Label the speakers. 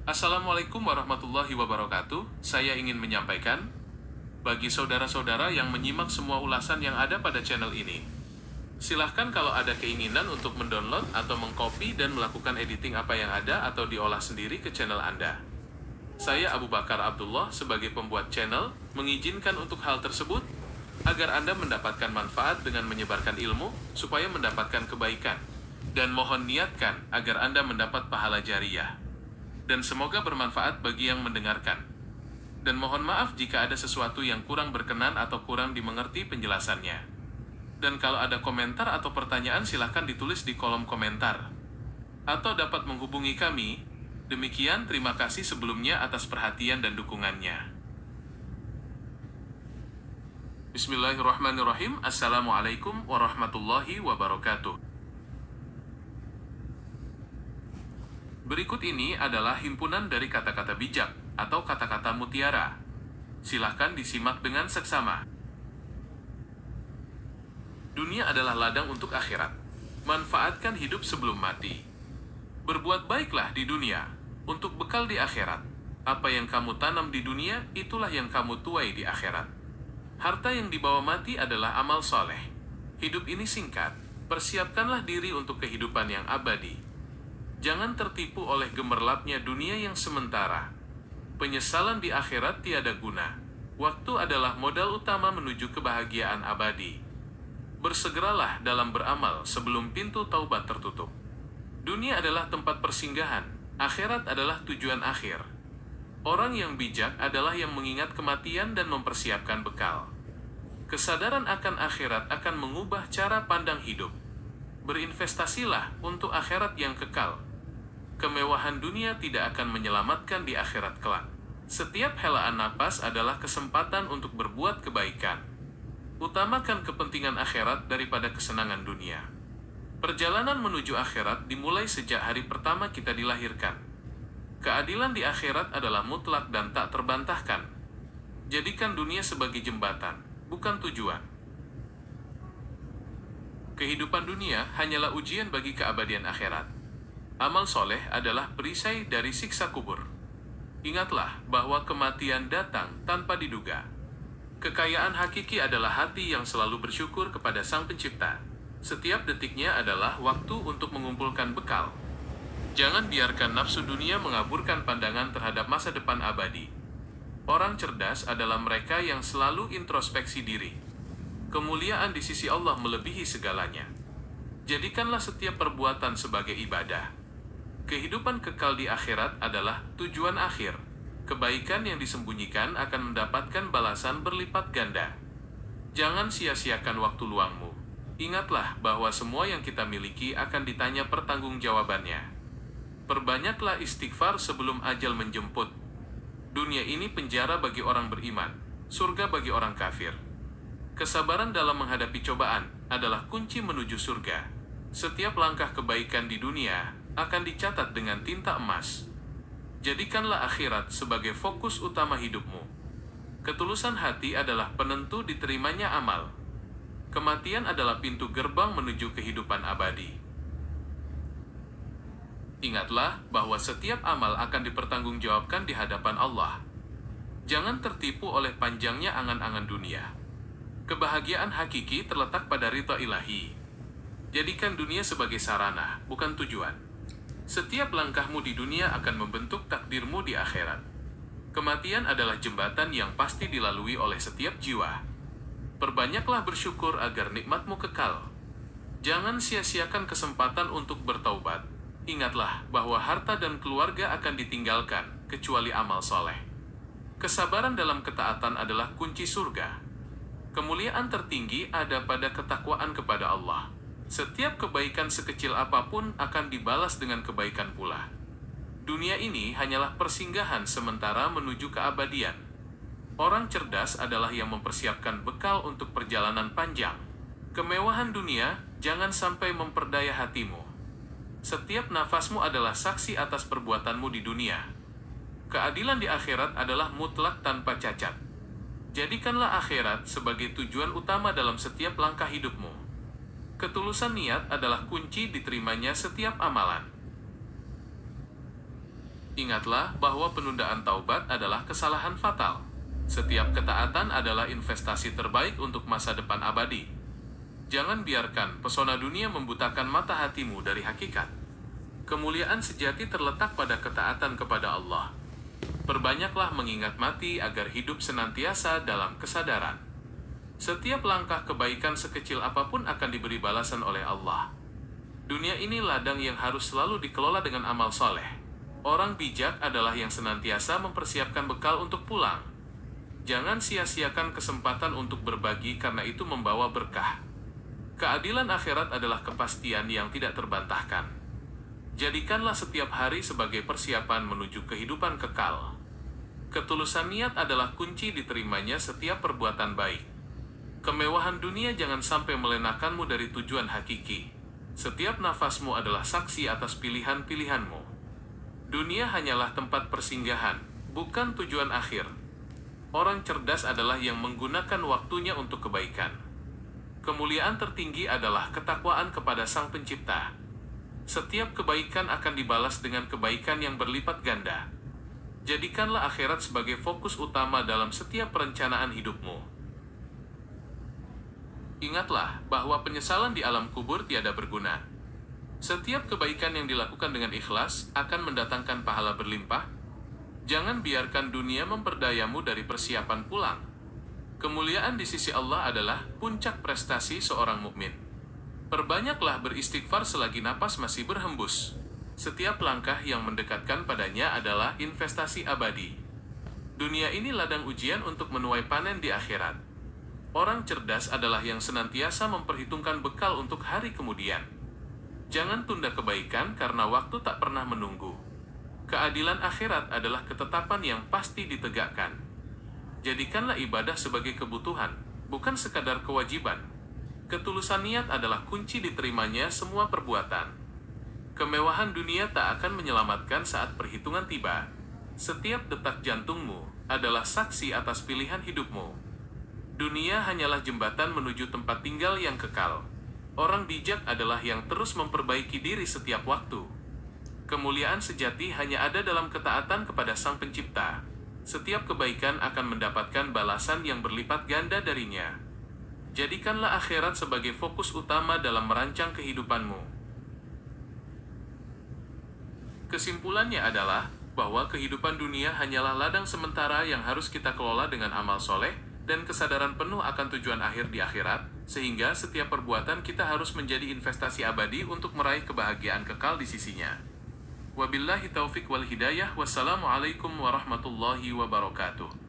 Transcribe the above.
Speaker 1: Assalamualaikum warahmatullahi wabarakatuh. Saya ingin menyampaikan, bagi saudara-saudara yang menyimak semua ulasan yang ada pada channel ini, silahkan kalau ada keinginan untuk mendownload atau mengcopy dan melakukan editing apa yang ada atau diolah sendiri ke channel Anda. Saya Abu Bakar Abdullah sebagai pembuat channel mengizinkan untuk hal tersebut agar Anda mendapatkan manfaat dengan menyebarkan ilmu supaya mendapatkan kebaikan, dan mohon niatkan agar Anda mendapat pahala jariyah. Dan semoga bermanfaat bagi yang mendengarkan. Dan mohon maaf jika ada sesuatu yang kurang berkenan atau kurang dimengerti penjelasannya. Dan kalau ada komentar atau pertanyaan silahkan ditulis di kolom komentar. Atau dapat menghubungi kami. Demikian, terima kasih sebelumnya atas perhatian dan dukungannya. Bismillahirrahmanirrahim. Assalamualaikum warahmatullahi wabarakatuh. Berikut ini adalah himpunan dari kata-kata bijak atau kata-kata mutiara. Silahkan disimak dengan seksama. Dunia adalah ladang untuk akhirat. Manfaatkan hidup sebelum mati. Berbuat baiklah di dunia untuk bekal di akhirat. Apa yang kamu tanam di dunia, itulah yang kamu tuai di akhirat. Harta yang dibawa mati adalah amal soleh. Hidup ini singkat. Persiapkanlah diri untuk kehidupan yang abadi. Jangan tertipu oleh gemerlapnya dunia yang sementara. Penyesalan di akhirat tiada guna. Waktu adalah modal utama menuju kebahagiaan abadi. Bersegeralah dalam beramal sebelum pintu taubat tertutup. Dunia adalah tempat persinggahan, akhirat adalah tujuan akhir. Orang yang bijak adalah yang mengingat kematian dan mempersiapkan bekal. Kesadaran akan akhirat akan mengubah cara pandang hidup. Berinvestasilah untuk akhirat yang kekal. Kemewahan dunia tidak akan menyelamatkan di akhirat kelak. Setiap helaan napas adalah kesempatan untuk berbuat kebaikan. Utamakan kepentingan akhirat daripada kesenangan dunia. Perjalanan menuju akhirat dimulai sejak hari pertama kita dilahirkan. Keadilan di akhirat adalah mutlak dan tak terbantahkan. Jadikan dunia sebagai jembatan, bukan tujuan. Kehidupan dunia hanyalah ujian bagi keabadian akhirat. Amal soleh adalah perisai dari siksa kubur. Ingatlah bahwa kematian datang tanpa diduga. Kekayaan hakiki adalah hati yang selalu bersyukur kepada Sang Pencipta. Setiap detiknya adalah waktu untuk mengumpulkan bekal. Jangan biarkan nafsu dunia mengaburkan pandangan terhadap masa depan abadi. Orang cerdas adalah mereka yang selalu introspeksi diri. Kemuliaan di sisi Allah melebihi segalanya. Jadikanlah setiap perbuatan sebagai ibadah. Kehidupan kekal di akhirat adalah tujuan akhir. Kebaikan yang disembunyikan akan mendapatkan balasan berlipat ganda. Jangan sia-siakan waktu luangmu. Ingatlah bahwa semua yang kita miliki akan ditanya pertanggungjawabannya. Perbanyaklah istighfar sebelum ajal menjemput. Dunia ini penjara bagi orang beriman, surga bagi orang kafir. Kesabaran dalam menghadapi cobaan adalah kunci menuju surga. Setiap langkah kebaikan di dunia akan dicatat dengan tinta emas. Jadikanlah akhirat sebagai fokus utama hidupmu. Ketulusan hati adalah penentu diterimanya amal. Kematian adalah pintu gerbang menuju kehidupan abadi. Ingatlah bahwa setiap amal akan dipertanggungjawabkan di hadapan Allah. Jangan tertipu oleh panjangnya angan-angan dunia. Kebahagiaan hakiki terletak pada ridha ilahi. Jadikan dunia sebagai sarana, bukan tujuan. Setiap langkahmu di dunia akan membentuk takdirmu di akhirat. Kematian adalah jembatan yang pasti dilalui oleh setiap jiwa. Perbanyaklah bersyukur agar nikmatmu kekal. Jangan sia-siakan kesempatan untuk bertaubat. Ingatlah bahwa harta dan keluarga akan ditinggalkan, kecuali amal soleh. Kesabaran dalam ketaatan adalah kunci surga. Kemuliaan tertinggi ada pada ketakwaan kepada Allah. Setiap kebaikan sekecil apapun akan dibalas dengan kebaikan pula. Dunia ini hanyalah persinggahan sementara menuju keabadian. Orang cerdas adalah yang mempersiapkan bekal untuk perjalanan panjang. Kemewahan dunia jangan sampai memperdaya hatimu. Setiap nafasmu adalah saksi atas perbuatanmu di dunia. Keadilan di akhirat adalah mutlak tanpa cacat. Jadikanlah akhirat sebagai tujuan utama dalam setiap langkah hidupmu. Ketulusan niat adalah kunci diterimanya setiap amalan. Ingatlah bahwa penundaan taubat adalah kesalahan fatal. Setiap ketaatan adalah investasi terbaik untuk masa depan abadi. Jangan biarkan pesona dunia membutakan mata hatimu dari hakikat. Kemuliaan sejati terletak pada ketaatan kepada Allah. Perbanyaklah mengingat mati agar hidup senantiasa dalam kesadaran. Setiap langkah kebaikan sekecil apapun akan diberi balasan oleh Allah. Dunia ini ladang yang harus selalu dikelola dengan amal soleh. Orang bijak adalah yang senantiasa mempersiapkan bekal untuk pulang. Jangan sia-siakan kesempatan untuk berbagi karena itu membawa berkah. Keadilan akhirat adalah kepastian yang tidak terbantahkan. Jadikanlah setiap hari sebagai persiapan menuju kehidupan kekal. Ketulusan niat adalah kunci diterimanya setiap perbuatan baik. Kemewahan dunia jangan sampai melenakanmu dari tujuan hakiki. Setiap nafasmu adalah saksi atas pilihan-pilihanmu. Dunia hanyalah tempat persinggahan, bukan tujuan akhir. Orang cerdas adalah yang menggunakan waktunya untuk kebaikan. Kemuliaan tertinggi adalah ketakwaan kepada Sang Pencipta. Setiap kebaikan akan dibalas dengan kebaikan yang berlipat ganda. Jadikanlah akhirat sebagai fokus utama dalam setiap perencanaan hidupmu. Ingatlah bahwa penyesalan di alam kubur tiada berguna. Setiap kebaikan yang dilakukan dengan ikhlas akan mendatangkan pahala berlimpah. Jangan biarkan dunia memperdayamu dari persiapan pulang. Kemuliaan di sisi Allah adalah puncak prestasi seorang mukmin. Perbanyaklah beristighfar selagi napas masih berhembus. Setiap langkah yang mendekatkan padanya adalah investasi abadi. Dunia ini ladang ujian untuk menuai panen di akhirat. Orang cerdas adalah yang senantiasa memperhitungkan bekal untuk hari kemudian. Jangan tunda kebaikan karena waktu tak pernah menunggu. Keadilan akhirat adalah ketetapan yang pasti ditegakkan. Jadikanlah ibadah sebagai kebutuhan, bukan sekadar kewajiban. Ketulusan niat adalah kunci diterimanya semua perbuatan. Kemewahan dunia tak akan menyelamatkan saat perhitungan tiba. Setiap detak jantungmu adalah saksi atas pilihan hidupmu. Dunia hanyalah jembatan menuju tempat tinggal yang kekal. Orang bijak adalah yang terus memperbaiki diri setiap waktu. Kemuliaan sejati hanya ada dalam ketaatan kepada Sang Pencipta. Setiap kebaikan akan mendapatkan balasan yang berlipat ganda darinya. Jadikanlah akhirat sebagai fokus utama dalam merancang kehidupanmu. Kesimpulannya adalah bahwa kehidupan dunia hanyalah ladang sementara yang harus kita kelola dengan amal soleh dan kesadaran penuh akan tujuan akhir di akhirat, sehingga setiap perbuatan kita harus menjadi investasi abadi untuk meraih kebahagiaan kekal di sisinya. Wabillahi taufik wal hidayah. Wassalamualaikum warahmatullahi wabarakatuh.